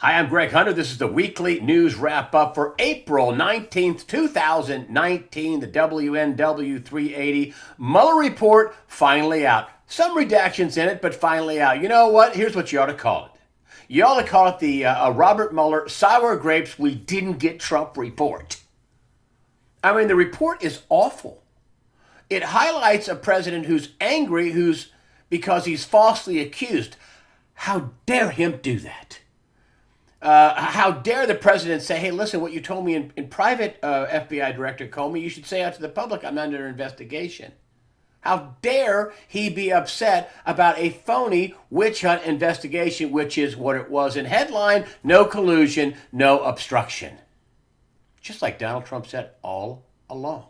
Hi, I'm Greg Hunter. This is the weekly news wrap up for April 19th, 2019. The WNW 380 Mueller report finally out. Some redactions in it, but finally out. You know what? Here's what you ought to call it. You ought to call it the Robert Mueller sour grapes we didn't get Trump report. I mean, the report is awful. It highlights a president who's angry, because he's falsely accused. How dare him do that? How dare the president say, hey, listen, what you told me in private, FBI Director Comey, you should say out to the public, I'm under investigation. How dare he be upset about a phony witch hunt investigation, which is what it was in headline, no collusion, no obstruction. Just like Donald Trump said all along.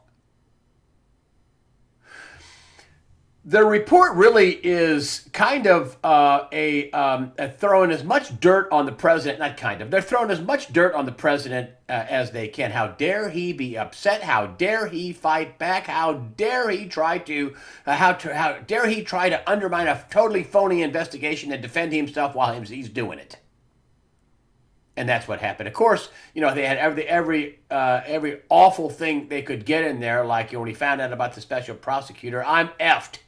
The report really is kind of throwing as much dirt on the president, not kind of, they're throwing as much dirt on the president as they can. How dare he be upset? How dare he fight back? How dare he try to, how dare he try to undermine a totally phony investigation and defend himself while he's doing it? And that's what happened. Of course, you know, they had every awful thing they could get in there, like when he found out about the special prosecutor, I'm effed.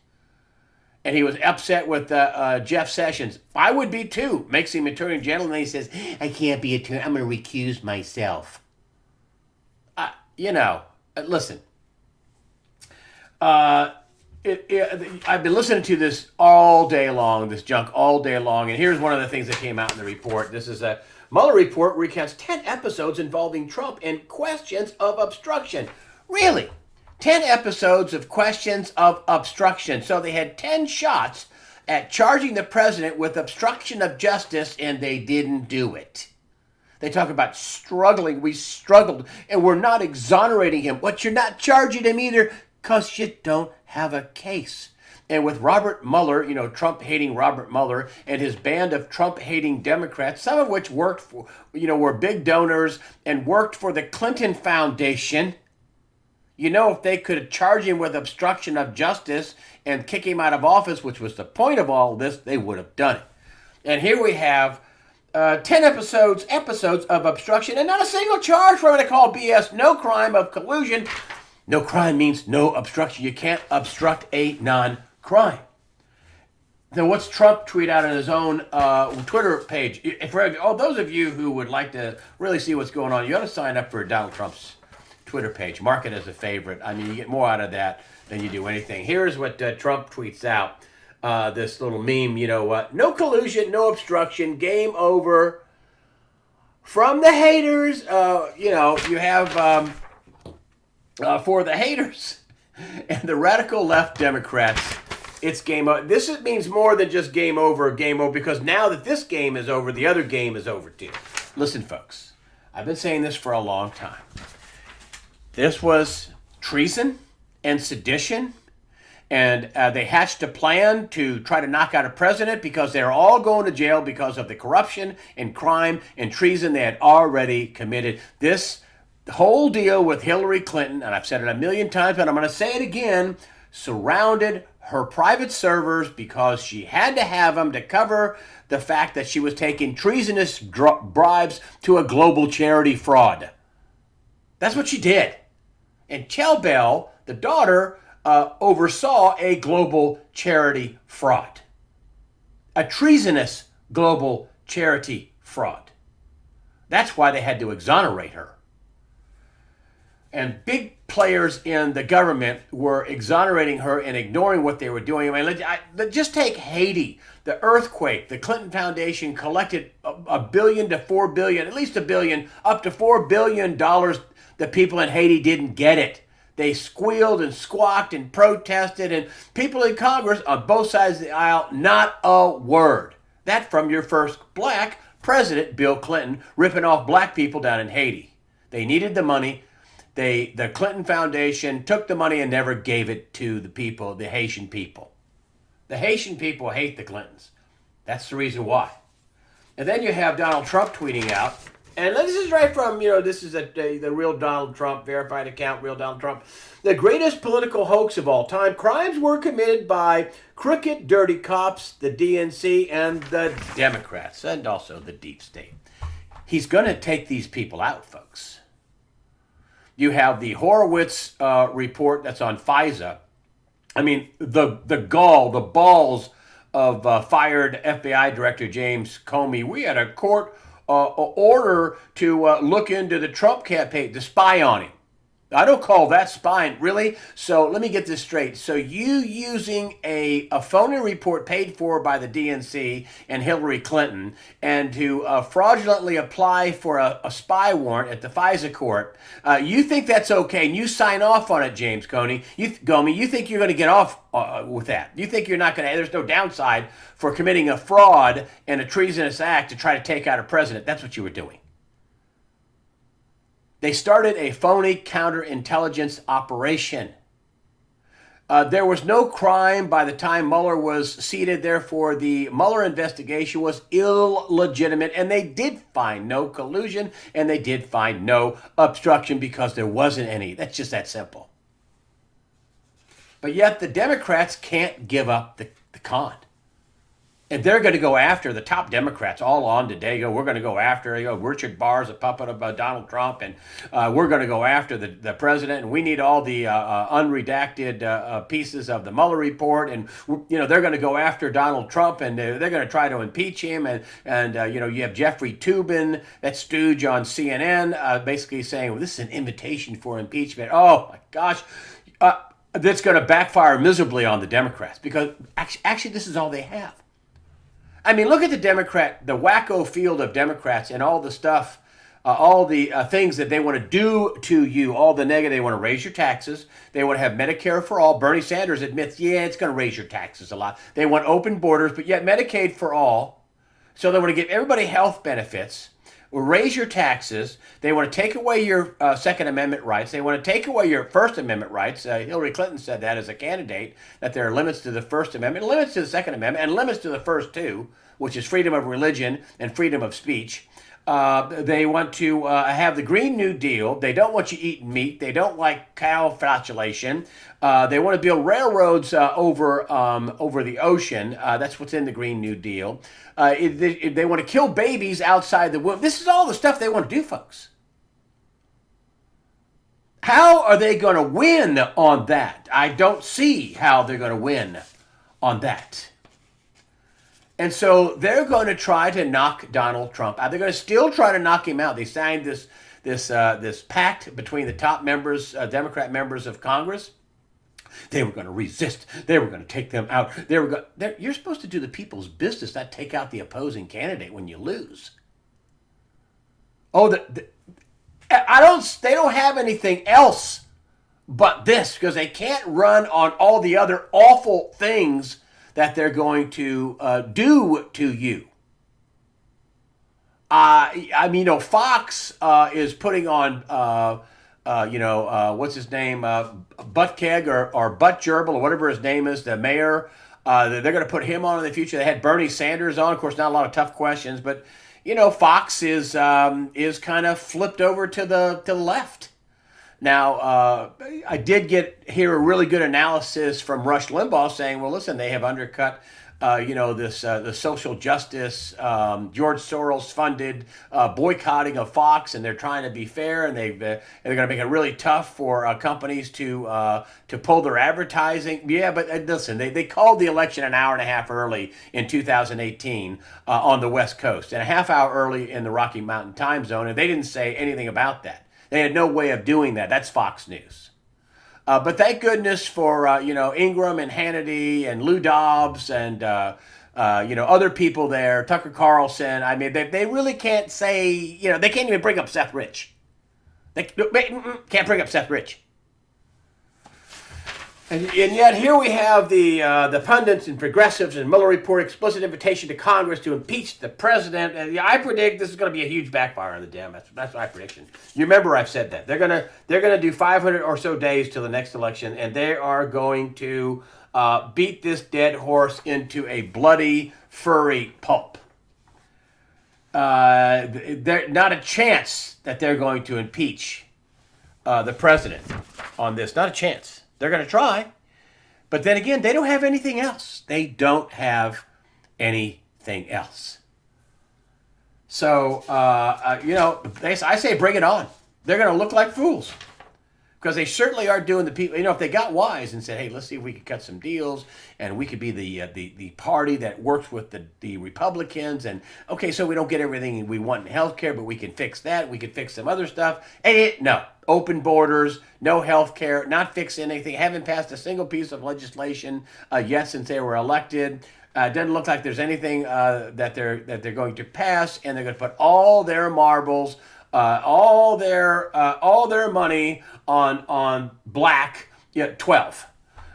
And he was upset with Jeff Sessions. I would be too. Makes him attorney general, and then he says, I can't be attorney. I'm going to recuse myself. Listen. I've been listening to this all day long, this junk all day long, and here's one of the things that came out in the report. This is a Mueller report recounts 10 episodes involving Trump and questions of obstruction. Really? 10 episodes of questions of obstruction. So they had 10 shots at charging the president with obstruction of justice, and they didn't do it. They talk about struggling. We struggled, and we're not exonerating him. But you're not charging him either because you don't have a case. And with Robert Mueller, you know, Trump-hating Robert Mueller and his band of Trump-hating Democrats, some of which worked for, were big donors and worked for the Clinton Foundation. You know, if they could charge him with obstruction of justice and kick him out of office, which was the point of all this, they would have done it. And here we have 10 episodes of obstruction and not a single charge for what I call BS. No crime of collusion. No crime means no obstruction. You can't obstruct a non-crime. Now, what's Trump tweet out on his own Twitter page? For those of you who would like to really see what's going on, you ought to sign up for Donald Trump's Twitter page. Mark it as a favorite. I mean, you get more out of that than you do anything. Here's what Trump tweets out. This little meme, no collusion, no obstruction, game over. From the haters, you have for the haters and the radical left Democrats, it's game over. This means more than just game over, because now that this game is over, the other game is over too. Listen, folks, I've been saying this for a long time. This was treason and sedition, and they hatched a plan to try to knock out a president because they're all going to jail because of the corruption and crime and treason they had already committed. This whole deal with Hillary Clinton, and I've said it a million times, but I'm going to say it again, surrounded her private servers because she had to have them to cover the fact that she was taking treasonous bribes to a global charity fraud. That's what she did. And Chell Bell, the daughter, oversaw a global charity fraud. A treasonous global charity fraud. That's why they had to exonerate her. And big players in the government were exonerating her and ignoring what they were doing. I mean, just take Haiti, the earthquake. The Clinton Foundation collected $1 billion to $4 billion, at least $1 billion, up to $4 billion. The people in Haiti didn't get it. They squealed and squawked and protested, and people in Congress on both sides of the aisle, not a word. That from your first black president, Bill Clinton, ripping off black people down in Haiti. They needed the money. The Clinton Foundation took the money and never gave it to the people, the Haitian people. The Haitian people hate the Clintons. That's the reason why. And then you have Donald Trump tweeting out, and this is right from, this is the real Donald Trump, verified account, real Donald Trump. The greatest political hoax of all time. Crimes were committed by crooked, dirty cops, the DNC, and the Democrats, and also the deep state. he's going to take these people out, folks. You have the Horowitz report that's on FISA. I mean, the balls of fired FBI Director James Comey. We had a court order to look into the Trump campaign, to spy on him. I don't call that spying, really. So let me get this straight. So you using a phony report paid for by the DNC and Hillary Clinton, and to fraudulently apply for a spy warrant at the FISA court, you think that's okay, and you sign off on it, James Comey. You think you're going to get off with that. You think you're not going to, there's no downside for committing a fraud and a treasonous act to try to take out a president. That's what you were doing. They started a phony counterintelligence operation. There was no crime by the time Mueller was seated. Therefore, the Mueller investigation was illegitimate, and they did find no collusion, and they did find no obstruction because there wasn't any. That's just that simple. But yet the Democrats can't give up the con. And they're going to go after the top Democrats all on today. We're going to go after Richard Barr's a puppet of Donald Trump, and we're going to go after the president, and we need all the unredacted pieces of the Mueller report, and they're going to go after Donald Trump, and they're going to try to impeach him, and you have Jeffrey Toobin, that stooge on CNN, basically saying, well, this is an invitation for impeachment. Oh my gosh. That's going to backfire miserably on the Democrats, because actually this is all they have. I mean, look at the wacko field of Democrats and all the stuff, all the things that they want to do to you, all the negative. They want to raise your taxes. They want to have Medicare for all. Bernie Sanders admits, yeah, it's going to raise your taxes a lot. They want open borders, but yet Medicaid for all. So they want to give everybody health benefits, raise your taxes. They want to take away your Second Amendment rights. They want to take away your First Amendment rights. Hillary Clinton said that as a candidate, that there are limits to the First Amendment, limits to the Second Amendment, and limits to the first two, which is freedom of religion and freedom of speech. They want to have the Green New Deal. They don't want you eating meat. They don't like cow flatulation. They want to build railroads over the ocean. That's what's in the Green New Deal. They want to kill babies outside the womb. This is all the stuff they want to do, folks. How are they going to win on that? I don't see how they're going to win on that. And so they're going to try to knock Donald Trump out. They're going to still try to knock him out. They signed this pact between the top members, Democrat members of Congress. They were going to resist. They were going to take them out. You're supposed to do the people's business, not take out the opposing candidate when you lose. Oh, they don't have anything else but this, because they can't run on all the other awful things that they're going to do to you. Fox is putting on, what's his name, Buttigieg or Butt Gerbil or whatever his name is, the mayor. They're going to put him on in the future. They had Bernie Sanders on. Of course, not a lot of tough questions, but Fox is kind of flipped over to the left. Now, I did hear a really good analysis from Rush Limbaugh saying, well, listen, they have undercut, the social justice, George Soros-funded boycotting of Fox, and they're trying to be fair, and they're going to make it really tough for companies to pull their advertising. Yeah, but listen, they called the election an hour and a half early in 2018 on the West Coast, and a half hour early in the Rocky Mountain time zone, and they didn't say anything about that. They had no way of doing that. That's Fox News. But thank goodness for, Ingram and Hannity and Lou Dobbs and, other people there, Tucker Carlson. I mean, they really can't say, they can't even bring up Seth Rich. They can't bring up Seth Rich. And yet here we have the pundits and progressives and Mueller report explicit invitation to Congress to impeach the president. And I predict this is going to be a huge backfire on the Dem. That's my prediction. You remember I've said that they're gonna do 500 or so days till the next election, and they are going to beat this dead horse into a bloody, furry pulp. There's not a chance that they're going to impeach the president on this. Not a chance. They're going to try. But then again, they don't have anything else. They don't have anything else. So, I say bring it on. They're going to look like fools because they certainly are doing the people. If they got wise and said, "Hey, let's see if we could cut some deals, and we could be the party that works with the Republicans, and okay, so we don't get everything we want in healthcare, but we can fix that. We can fix some other stuff." No, open borders, no healthcare, not fix anything. Haven't passed a single piece of legislation yet since they were elected. Doesn't look like there's anything that they're going to pass, and they're going to put all their marbles, all their money on black 12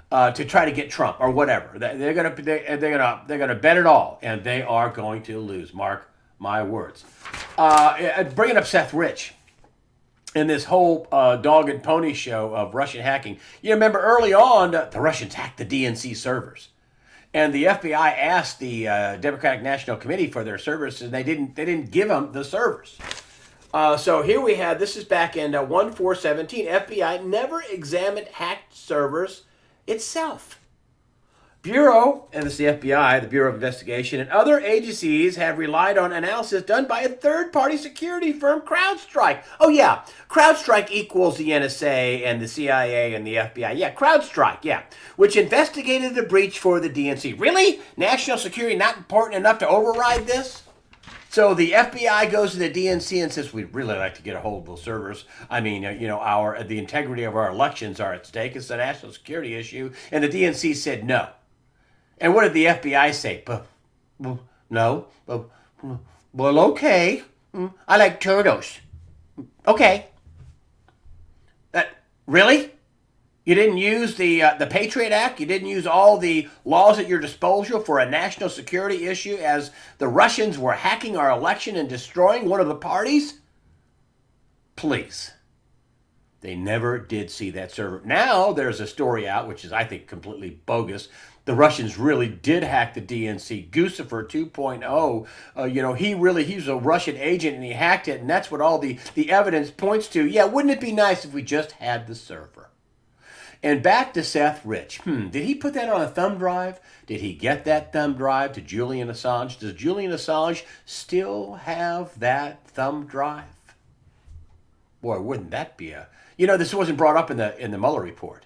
to try to get Trump or whatever. They're gonna bet it all, and they are going to lose. Mark my words. Bringing up Seth Rich in this whole dog and pony show of Russian hacking. You remember early on, the Russians hacked the DNC servers. And the FBI asked the Democratic National Committee for their servers, and they didn't give them the servers. So here we have, this is back in 1417, FBI never examined hacked servers itself. Bureau, and it's the FBI, the Bureau of Investigation, and other agencies have relied on analysis done by a third-party security firm, CrowdStrike. Oh yeah, CrowdStrike equals the NSA and the CIA and the FBI. Yeah, CrowdStrike, yeah, which investigated the breach for the DNC. Really? National security not important enough to override this? So the FBI goes to the DNC and says, we'd really like to get a hold of those servers. I mean, the integrity of our elections are at stake. It's a national security issue. And the DNC said no. And what did the FBI say? No. Well, okay. I like turtles. Okay. Really? You didn't use the Patriot Act? You didn't use all the laws at your disposal for a national security issue as the Russians were hacking our election and destroying one of the parties? Please. They never did see that server. Now there's a story out, which is, I think, completely bogus. The Russians really did hack the DNC. Guccifer 2.0, he's a Russian agent and he hacked it, and that's what all the evidence points to. Yeah, wouldn't it be nice if we just had the server? And back to Seth Rich. Did he put that on a thumb drive? Did he get that thumb drive to Julian Assange? Does Julian Assange still have that thumb drive? Boy, wouldn't that be this wasn't brought up in the Mueller report.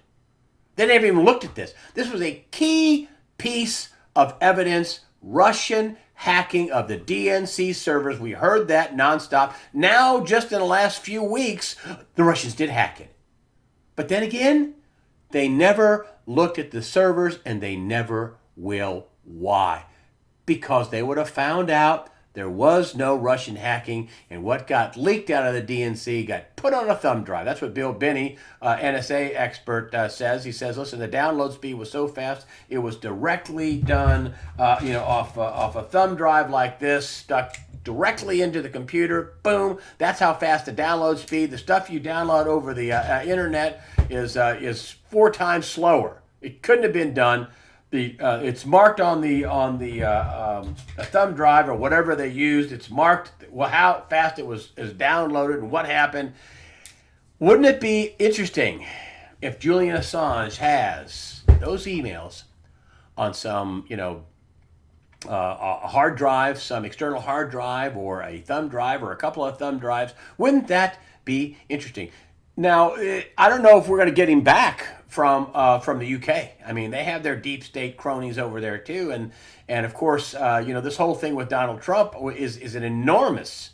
They never even looked at this. This was a key piece of evidence, Russian hacking of the DNC servers. We heard that nonstop. Now, just in the last few weeks, the Russians did hack it. But then again, they never looked at the servers, and they never will. Why? Because they would have found out there was no Russian hacking, and what got leaked out of the DNC got put on a thumb drive. That's what Bill Binney, NSA expert, says. He says, listen, the download speed was so fast, it was directly done off a thumb drive like this, stuck directly into the computer. Boom. That's how fast the download speed. The stuff you download over the internet is 4 times slower. It couldn't have been done. It's marked on the thumb drive or whatever they used. It's marked how fast it was downloaded and what happened. Wouldn't it be interesting if Julian Assange has those emails on some a hard drive, some external hard drive, or a thumb drive, or a couple of thumb drives? Wouldn't that be interesting? Now, I don't know if we're going to get him back from the UK. I mean, they have their deep state cronies over there too, and of course, this whole thing with Donald Trump is an enormous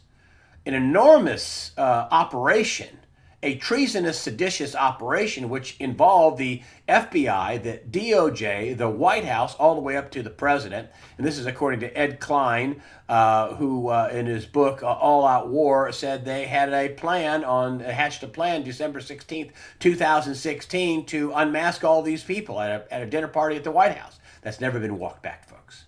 operation, a treasonous, seditious operation, which involved the FBI, the DOJ, the White House, all the way up to the president. And this is according to Ed Klein, who in his book All Out War said they had hatched a plan December 16th, 2016 to unmask all these people at a dinner party at the White House. That's never been walked back, folks.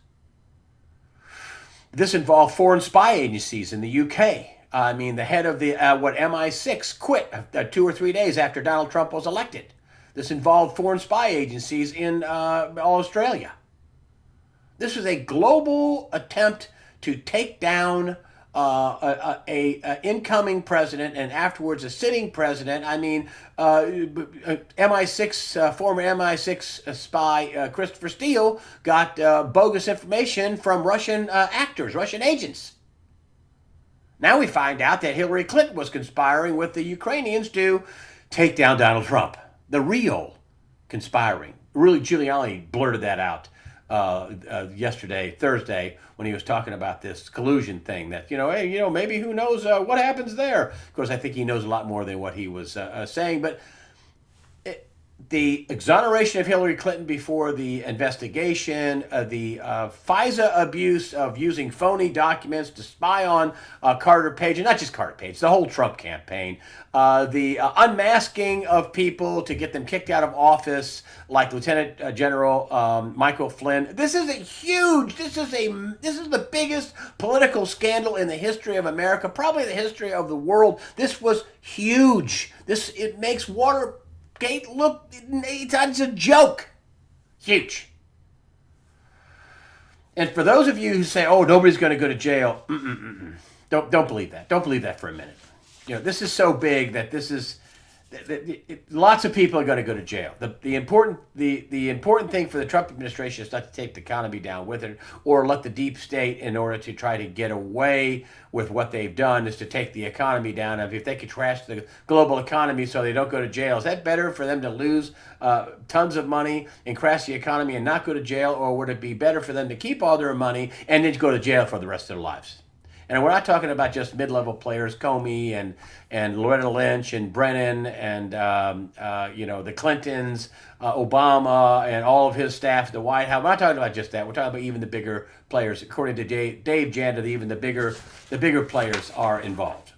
This involved foreign spy agencies in the UK. I mean, the head of the MI6 quit 2 or 3 days after Donald Trump was elected. This involved foreign spy agencies in Australia. This was a global attempt to take down a incoming president and afterwards a sitting president. I mean, MI6 former MI6 spy Christopher Steele got bogus information from Russian actors, Russian agents. Now we find out that Hillary Clinton was conspiring with the Ukrainians to take down Donald Trump. The real conspiring. Really, Giuliani blurted that out yesterday, Thursday, when he was talking about this collusion thing. That hey, maybe who knows what happens there. Of course, I think he knows a lot more than what he was saying. But the exoneration of Hillary Clinton before the investigation, the FISA abuse of using phony documents to spy on Carter Page, and not just Carter Page, the whole Trump campaign, the unmasking of people to get them kicked out of office, like Lieutenant General Michael Flynn. This is the biggest political scandal in the history of America, probably the history of the world. This was huge. It makes Watergate look, it's a joke. Huge. And for those of you who say, "Oh, nobody's going to go to jail," don't believe that. Don't believe that for a minute. This is so big that lots of people are going to go to jail. The important thing for the Trump administration is not to take the economy down with it, or let the deep state, in order to try to get away with what they've done, is to take the economy down. If they could trash the global economy so they don't go to jail, is that better for them to lose tons of money and crash the economy and not go to jail, or would it be better for them to keep all their money and then go to jail for the rest of their lives? And we're not talking about just mid-level players, Comey and Loretta Lynch and Brennan and the Clintons, Obama and all of his staff, the White House. We're not talking about just that. We're talking about even the bigger players. According to Dave Janda, even the bigger players are involved.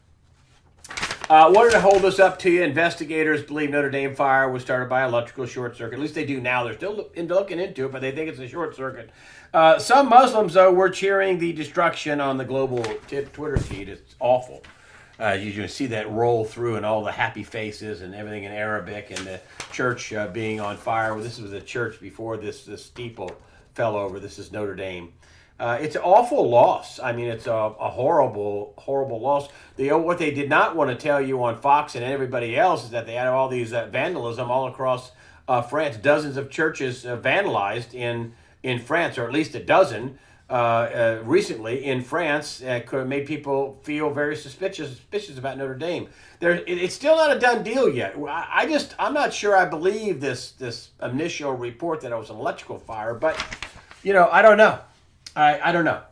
Wanted to hold this up to you. Investigators believe Notre Dame fire was started by electrical short circuit. At least they do now. They're still looking into it, but they think it's a short circuit. Some Muslims, though, were cheering the destruction on the global Twitter feed. It's awful. You can see that roll through, and all the happy faces and everything in Arabic, and the church being on fire. Well, this was a church before this steeple fell over. This is Notre Dame. It's an awful loss. I mean, it's a horrible, horrible loss. What they did not want to tell you on Fox and everybody else is that they had all these vandalism all across France. Dozens of churches vandalized in France, or at least a dozen recently in France. Could have made people feel very suspicious about Notre Dame. It's still not a done deal yet. I'm not sure I believe this initial report that it was an electrical fire, but I don't know. I don't know.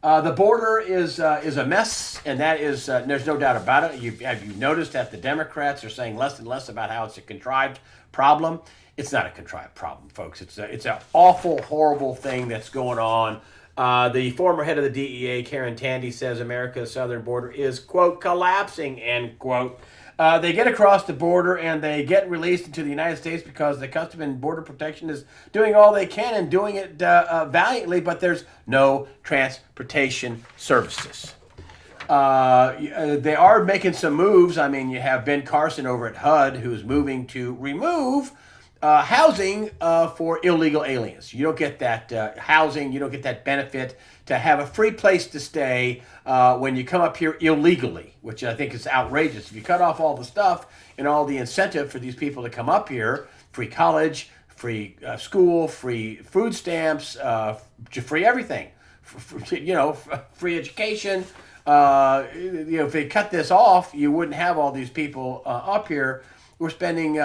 The border is a mess, and that is there's no doubt about it. Have you noticed that the Democrats are saying less and less about how it's a contrived problem? It's not a contrived problem, folks. It's an awful, horrible thing that's going on. The former head of the DEA, Karen Tandy, says America's southern border is, quote, collapsing, end quote. They get across the border and they get released into the United States because the Customs and Border Protection is doing all they can and doing it valiantly, but there's no transportation services. They are making some moves. I mean, you have Ben Carson over at HUD who's moving to remove housing for illegal aliens. You don't get that housing, you don't get that benefit to have a free place to stay when you come up here illegally, which I think is outrageous. If you cut off all the stuff and all the incentive for these people to come up here, free college, free school, free food stamps, free everything, free education. If they cut this off, you wouldn't have all these people up here. We're spending,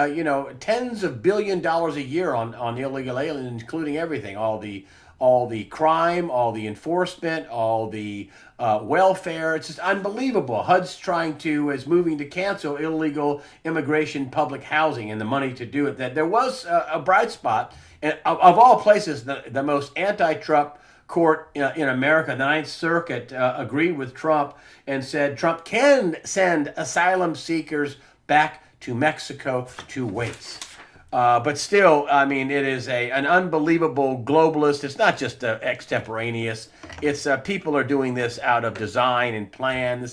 tens of $1 billion a year on illegal aliens, including everything, all the crime, all the enforcement, all the welfare. It's just unbelievable. HUD's is moving to cancel illegal immigration public housing and the money to do it. That there was a bright spot, and of all places, the most anti-Trump court in America, the Ninth Circuit, agreed with Trump and said Trump can send asylum seekers back to Mexico to wait. But still, I mean, it is an unbelievable globalist. It's not just extemporaneous. It's people are doing this out of design and plan.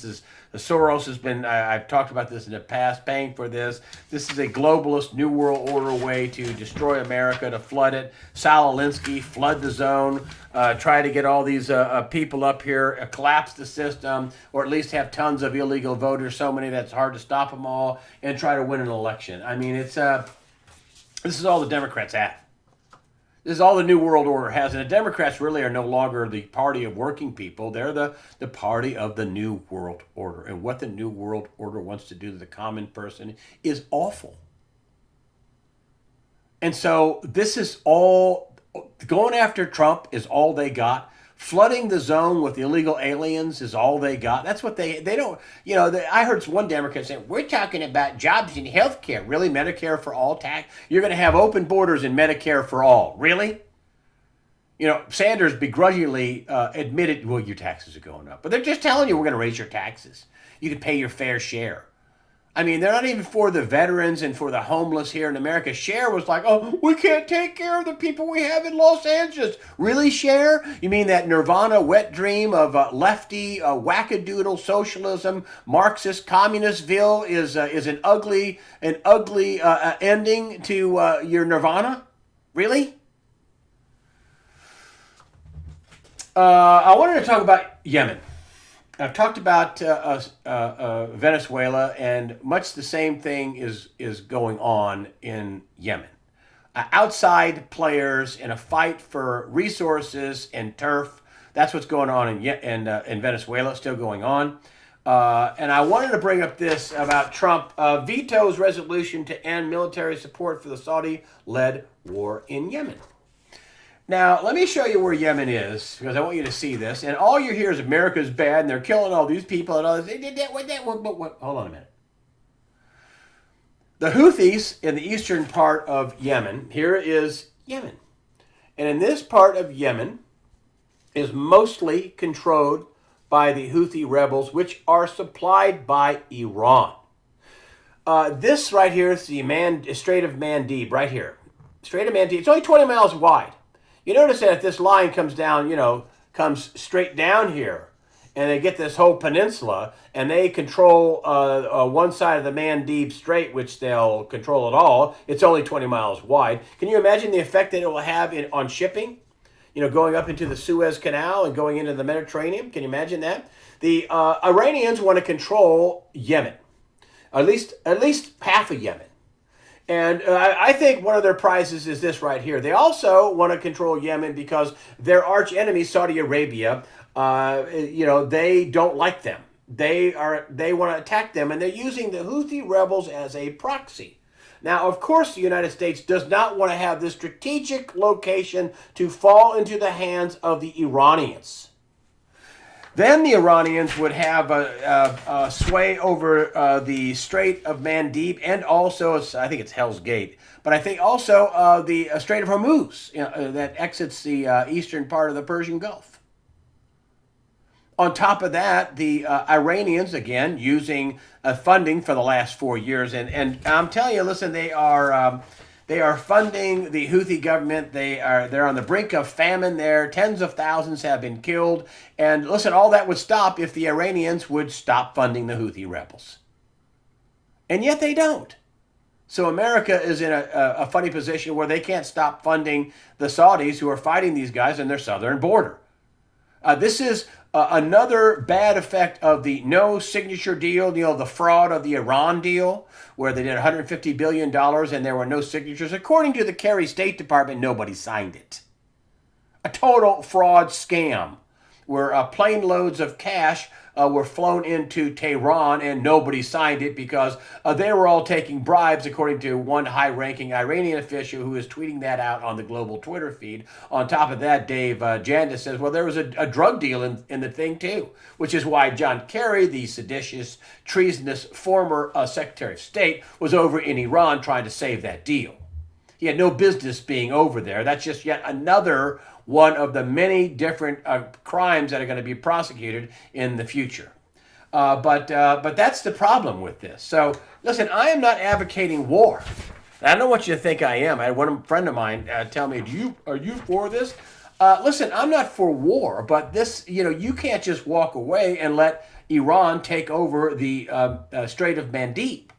Soros has been, I've talked about this in the past, paying for this. This is a globalist New World Order way to destroy America, to flood it. Saul Alinsky, flood the zone, try to get all these people up here, collapse the system, or at least have tons of illegal voters, so many that's hard to stop them all, and try to win an election. I mean, this is all the Democrats have. This is all the New World Order has. And the Democrats really are no longer the party of working people. They're the party of the New World Order. And what the New World Order wants to do to the common person is awful. And so this is all, going after Trump is all they got. Flooding the zone with illegal aliens is all they got. That's what they don't, I heard one Democrat saying, we're talking about jobs in health care. Really? Medicare for all tax? You're going to have open borders and Medicare for all. Really? Sanders begrudgingly admitted, well, your taxes are going up. But they're just telling you we're going to raise your taxes. You can pay your fair share. I mean, they're not even for the veterans and for the homeless here in America. Cher was like, oh, we can't take care of the people we have in Los Angeles. Really, Cher? You mean that Nirvana wet dream of lefty, wackadoodle socialism, Marxist, communistville is an ugly ending to your Nirvana? Really? I wanted to talk about Yemen. I've talked about Venezuela, and much the same thing is going on in Yemen. Outside players in a fight for resources and turf. That's what's going on in Venezuela. It's still going on. And I wanted to bring up this about Trump vetoes resolution to end military support for the Saudi-led war in Yemen. Now, let me show you where Yemen is, because I want you to see this. And all you hear is America's bad, and they're killing all these people, and all this. They did that, what? Hold on a minute. The Houthis in the eastern part of Yemen, here is Yemen. And in this part of Yemen is mostly controlled by the Houthi rebels, which are supplied by Iran. This right here is the Strait of Mandeb, right here. Strait of Mandeb, it's only 20 miles wide. You notice that if this line comes down, comes straight down here, and they get this whole peninsula, and they control one side of the Mandeb Strait, which they'll control it all. It's only 20 miles wide. Can you imagine the effect that it will have on shipping? Going up into the Suez Canal and going into the Mediterranean. Can you imagine that? The Iranians want to control Yemen, at least half of Yemen. And I think one of their prizes is this right here. They also want to control Yemen because their arch enemy, Saudi Arabia, they don't like them. They want to attack them, and they're using the Houthi rebels as a proxy. Now, of course, the United States does not want to have this strategic location to fall into the hands of the Iranians. Then the Iranians would have a sway over the Strait of Mandeb, and also, I think it's Hell's Gate, but I think also the Strait of Hormuz that exits the eastern part of the Persian Gulf. On top of that, the Iranians, again, using funding for the last 4 years, and I'm telling you, listen, they are funding the Houthi government. They're on the brink of famine there. Tens of thousands have been killed. And listen, all that would stop if the Iranians would stop funding the Houthi rebels. And yet they don't. So America is in a funny position where they can't stop funding the Saudis who are fighting these guys on their southern border. This is another bad effect of the no signature deal, the fraud of the Iran deal, where they did $150 billion and there were no signatures. According to the Kerry State Department, nobody signed it. A total fraud scam where plane loads of cash were flown into Tehran and nobody signed it because they were all taking bribes, according to one high-ranking Iranian official who is tweeting that out on the global Twitter feed. On top of that, Dave Jandis says, well, there was a drug deal in the thing too, which is why John Kerry, the seditious, treasonous former Secretary of State, was over in Iran trying to save that deal. He had no business being over there. That's just yet another one of the many different crimes that are going to be prosecuted in the future. But that's the problem with this. So, listen, I am not advocating war. I don't know what you think I am. I had one friend of mine tell me, are you for this? Listen, I'm not for war, but this, you can't just walk away and let Iran take over the Strait of Mandeb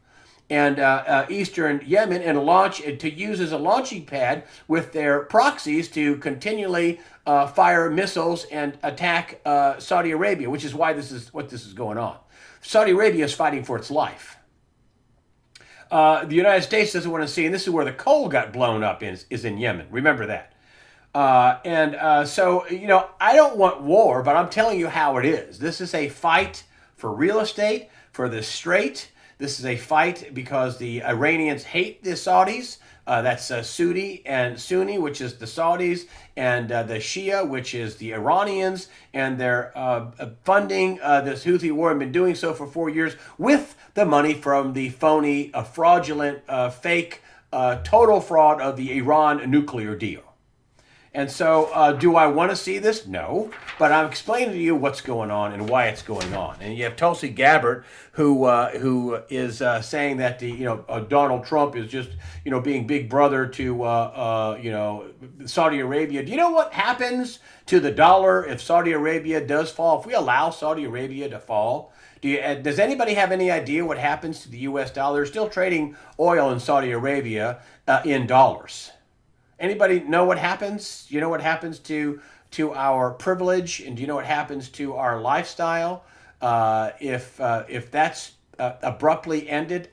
and eastern Yemen and to use as a launching pad with their proxies to continually fire missiles and attack Saudi Arabia, which is why this is going on. Saudi Arabia is fighting for its life. The United States doesn't want to see, and this is where the coal got blown up is in Yemen. Remember that. So, I don't want war, but I'm telling you how it is. This is a fight for real estate, for the Strait. This is a fight because the Iranians hate the Saudis. That's Sunni, which is the Saudis, and the Shia, which is the Iranians, and they're funding this Houthi war and been doing so for 4 years with the money from the phony, fraudulent, fake, total fraud of the Iran nuclear deal. And so, do I want to see this? No, but I'm explaining to you what's going on and why it's going on. And you have Tulsi Gabbard, who is saying that Donald Trump is just being big brother to Saudi Arabia. Do you know what happens to the dollar if Saudi Arabia does fall? If we allow Saudi Arabia to fall, does anybody have any idea what happens to the U.S. dollar? They're still trading oil in Saudi Arabia in dollars. Anybody know what happens? You know what happens to our privilege, and do you know what happens to our lifestyle if that's abruptly ended?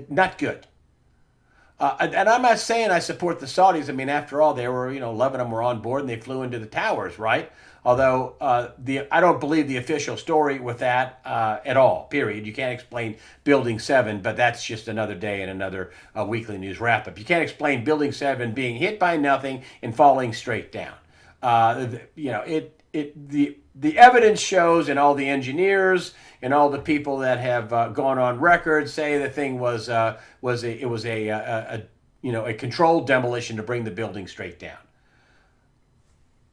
Not good. And I'm not saying I support the Saudis. I mean, after all, they were 11 of them were on board and they flew into the towers, right? Although I don't believe the official story with that at all, period. You can't explain Building 7, but that's just another day and another weekly news wrap-up. You can't explain Building 7 being hit by nothing and falling straight down. The evidence shows, and all the engineers and all the people that have gone on record say the thing was a controlled demolition to bring the building straight down.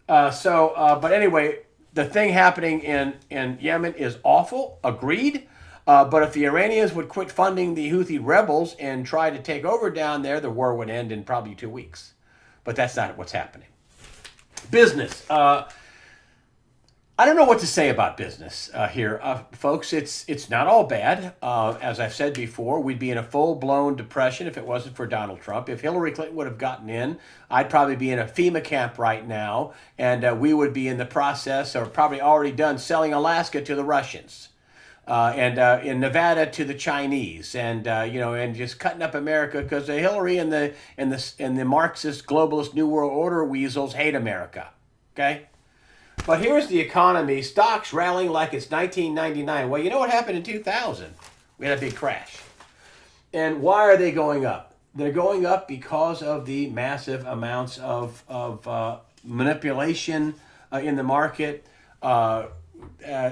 But anyway, the thing happening in Yemen is awful, agreed. But if the Iranians would quit funding the Houthi rebels and try to take over down there, the war would end in probably 2 weeks. But that's not what's happening. Business. I don't know what to say about business here, folks. It's not all bad. As I've said before, we'd be in a full-blown depression if it wasn't for Donald Trump. If Hillary Clinton would have gotten in, I'd probably be in a FEMA camp right now, and we would be in the process, or probably already done, selling Alaska to the Russians, and in Nevada to the Chinese, and and just cutting up America because Hillary and the Marxist globalist New World Order weasels hate America. Okay. But here's the economy. Stocks rallying like it's 1999. Well, you know what happened in 2000? We had a big crash. And why are they going up? They're going up because of the massive amounts of manipulation in the market.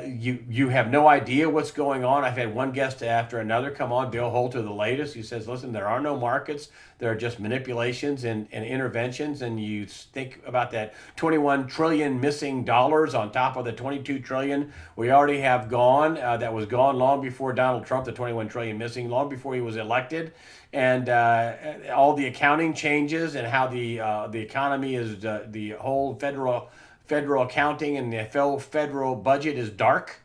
You have no idea what's going on. I've had one guest after another come on, Bill Holter, the latest, who says, listen, there are no markets. There are just manipulations and interventions. And you think about that 21 trillion missing dollars on top of the 22 trillion we already have gone. That was gone long before Donald Trump, the 21 trillion missing, long before he was elected. And all the accounting changes and how the economy is, the whole federal accounting and the federal budget is dark,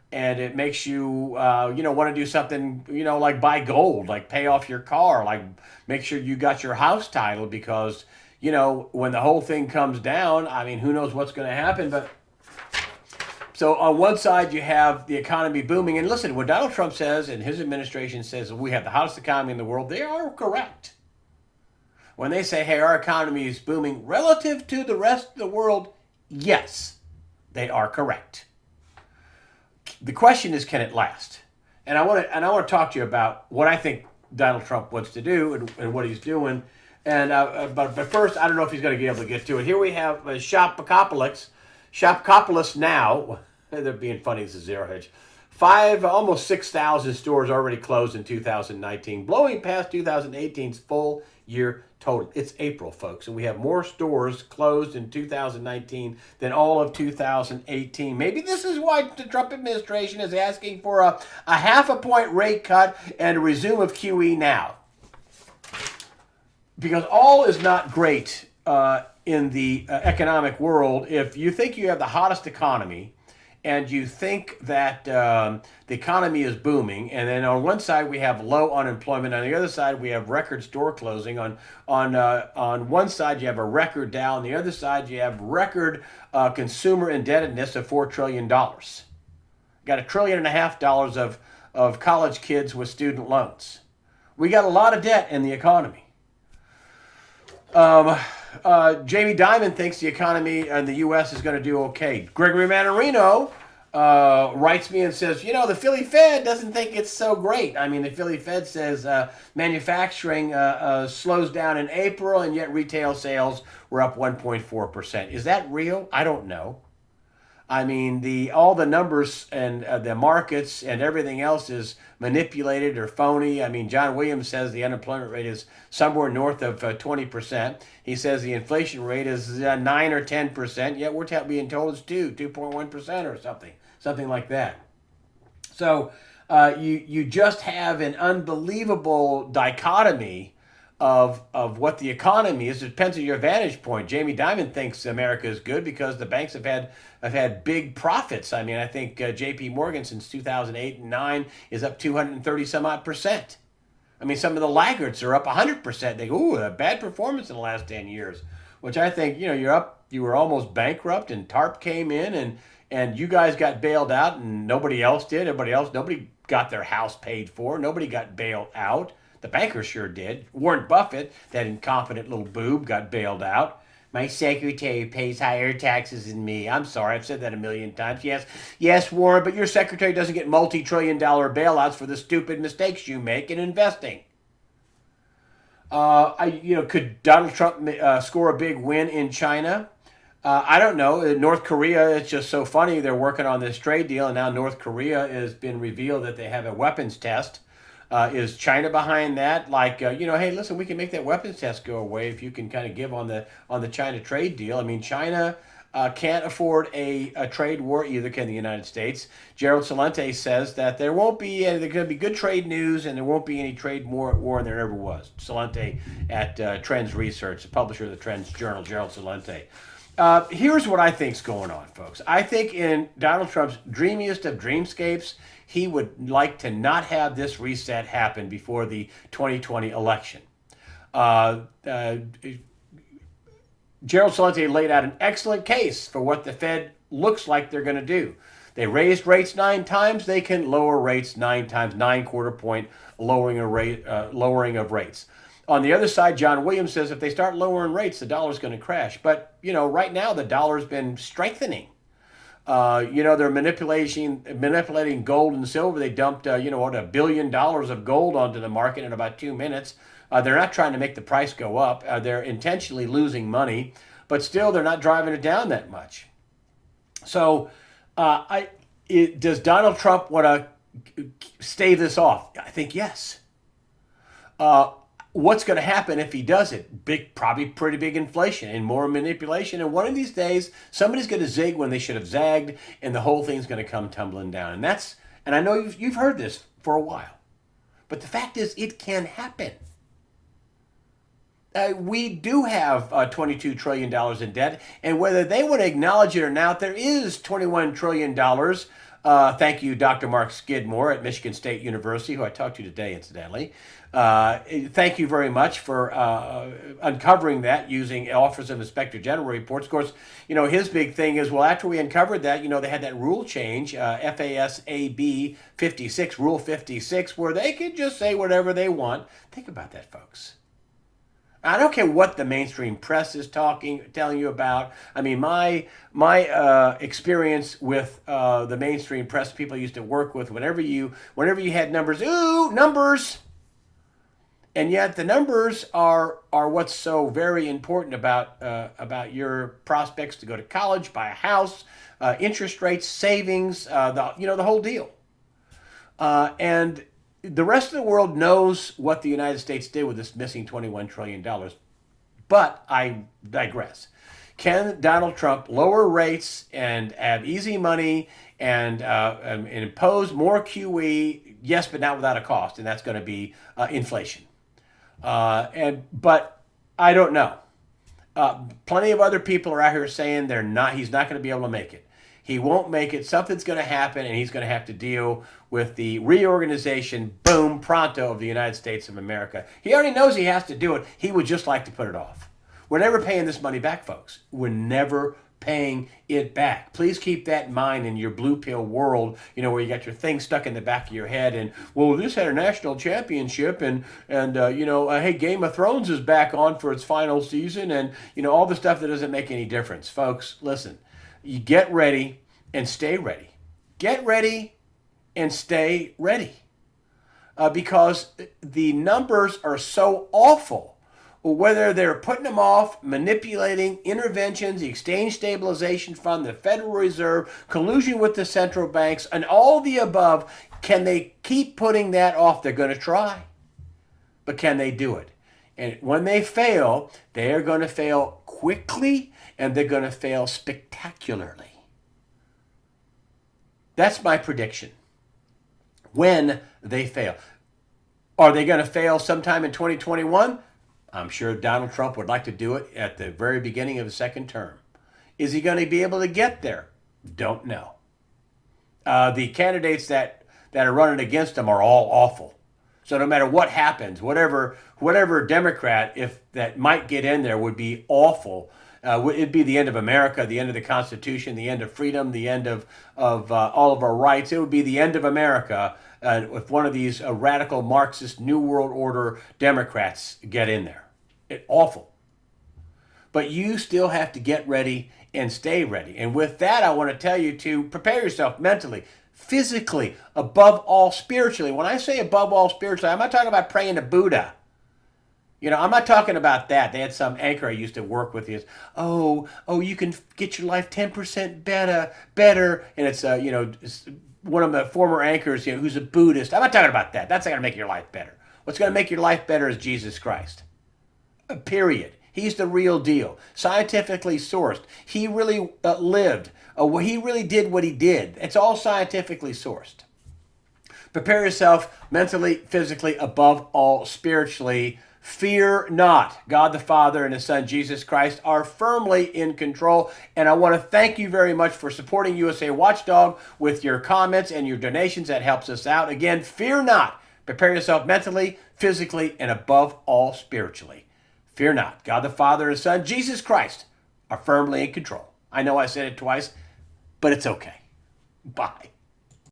and it makes you want to do something like buy gold, like pay off your car, like make sure you got your house titled, because when the whole thing comes down, I mean, who knows what's going to happen. But so on one side you have the economy booming, and listen, when Donald Trump says and his administration says we have the hottest economy in the world, they are correct. When they say, hey, our economy is booming relative to the rest of the world, yes, they are correct. The question is, can it last? And I want to talk to you about what I think Donald Trump wants to do and what he's doing. And but first, I don't know if he's going to be able to get to it. Here we have Shopkopolis now. They're being funny. It's a zero hedge. Almost 6,000 stores already closed in 2019, blowing past 2018's full year total. It's April, folks, and we have more stores closed in 2019 than all of 2018. Maybe this is why the Trump administration is asking for a 0.5 point rate cut and a resume of QE now. Because all is not great in the economic world. If you think you have the hottest economy, and you think that the economy is booming, and then on one side we have low unemployment, on the other side we have record store closing. On one side you have a record Dow, on the other side you have record consumer indebtedness of $4 trillion. Got $1.5 trillion of college kids with student loans. We got a lot of debt in the economy. Um, Jamie Dimon thinks the economy in the U.S. is going to do okay. Gregory Mannarino writes me and says, the Philly Fed doesn't think it's so great. I mean, the Philly Fed says manufacturing slows down in April, and yet retail sales were up 1.4%. Is that real? I don't know. I mean, the all the numbers and the markets and everything else is manipulated or phony. I mean, John Williams says the unemployment rate is somewhere north of 20%. He says the inflation rate is 9 or 10%, yet we're being told it's 2.1% or something like that. So you just have an unbelievable dichotomy of what the economy is. It depends on your vantage point. Jamie Dimon thinks America is good because the banks have had big profits. I mean, I think J.P. Morgan since 2008 and 9 is up 230 some odd percent. I mean, some of the laggards are up 100%. They go, ooh, a bad performance in the last 10 years, which I think, you were almost bankrupt and TARP came in and you guys got bailed out and nobody else did. Nobody got their house paid for. Nobody got bailed out. The bankers sure did. Warren Buffett, that incompetent little boob, got bailed out. My secretary pays higher taxes than me. I'm sorry, I've said that a million times. Yes, Warren, but your secretary doesn't get multi-trillion-dollar bailouts for the stupid mistakes you make in investing. Could Donald Trump score a big win in China? I don't know. North Korea, it's just so funny. They're working on this trade deal, and now North Korea has been revealed that they have a weapons test. Is China behind that? Like, hey, listen, we can make that weapons test go away if you can kind of give on the China trade deal. I mean, China can't afford a trade war, either can the United States. Gerald Celente says that there won't be, there's going to be good trade news and there won't be any trade war and there never was. Celente at Trends Research, the publisher of the Trends Journal, Gerald Celente. Here's what I think's going on, folks. I think in Donald Trump's dreamiest of dreamscapes, he would like to not have this reset happen before the 2020 election. Gerald Celente laid out an excellent case for what the Fed looks like they're going to do. They raised rates 9 times. They can lower rates 9 times, 9 quarter point lowering of rates. On the other side, John Williams says if they start lowering rates, the dollar's going to crash. But right now the dollar's been strengthening. They're manipulating gold and silver. They dumped $1 billion of gold onto the market in about 2 minutes. They're not trying to make the price go up. They're intentionally losing money, but still they're not driving it down that much. So, does Donald Trump want to stave this off? I think yes. What's going to happen if he does it? Probably pretty big inflation and more manipulation. And one of these days, somebody's going to zig when they should have zagged, and the whole thing's going to come tumbling down. And I know you've heard this for a while, but the fact is, it can happen. We do have $22 trillion in debt, and whether they want to acknowledge it or not, there is $21 trillion. Thank you, Dr. Mark Skidmore at Michigan State University, who I talked to today, incidentally. Thank you very much for uncovering that using Office of Inspector General reports. Of course, his big thing is, well, after we uncovered that, they had that rule change, FASAB 56, Rule 56, where they could just say whatever they want. Think about that, folks. I don't care what the mainstream press is telling you about. I mean, my experience with the mainstream press, people I used to work with, whenever you had numbers, ooh, numbers. And yet the numbers are what's so very important about your prospects to go to college, buy a house, interest rates, savings, the whole deal. And the rest of the world knows what the United States did with this missing $21 trillion. But I digress. Can Donald Trump lower rates and have easy money and impose more QE? Yes, but not without a cost, and that's going to be inflation. But I don't know. Plenty of other people are out here saying he's not going to be able to make it. He won't make it. Something's going to happen, and he's going to have to deal with the reorganization, boom, pronto, of the United States of America. He already knows he has to do it. He would just like to put it off. We're never paying this money back, folks. We're never paying it back. Please keep that in mind in your blue pill world, where you got your thing stuck in the back of your head and, well, this had a national championship and hey, Game of Thrones is back on for its final season and, all the stuff that doesn't make any difference. Folks, listen, you get ready and stay ready. Get ready and stay ready. Because the numbers are so awful. Whether they're putting them off, manipulating interventions, the exchange stabilization fund, the Federal Reserve, collusion with the central banks, and all the above, can they keep putting that off? They're going to try. But can they do it? And when they fail, they are going to fail quickly and they're going to fail spectacularly. That's my prediction. When they fail. Are they going to fail sometime in 2021? I'm sure Donald Trump would like to do it at the very beginning of his second term. Is he going to be able to get there? Don't know. The candidates that are running against him are all awful. So no matter what happens, whatever Democrat, if that might get in there, would be awful. It'd be the end of America, the end of the Constitution, the end of freedom, the end of all of our rights. It would be the end of America if one of these radical Marxist New World Order Democrats get in there. Awful. But you still have to get ready and stay ready. And with that, I want to tell you to prepare yourself mentally, physically, above all spiritually. When I say above all spiritually, I'm not talking about praying to Buddha. I'm not talking about that. They had some anchor I used to work with. Is you can get your life 10% better, and it's it's one of the former anchors who's a Buddhist. I'm not talking about that. That's not going to make your life better. What's going to make your life better is Jesus Christ. Period. He's the real deal. Scientifically sourced. He really lived. He really did what he did. It's all scientifically sourced. Prepare yourself mentally, physically, above all spiritually. Fear not. God the Father and His Son Jesus Christ are firmly in control. And I want to thank you very much for supporting USA Watchdog with your comments and your donations. That helps us out. Again, fear not. Prepare yourself mentally, physically, and above all spiritually. Fear not. God the Father and His Son Jesus Christ are firmly in control. I know I said it twice, but it's okay. Bye.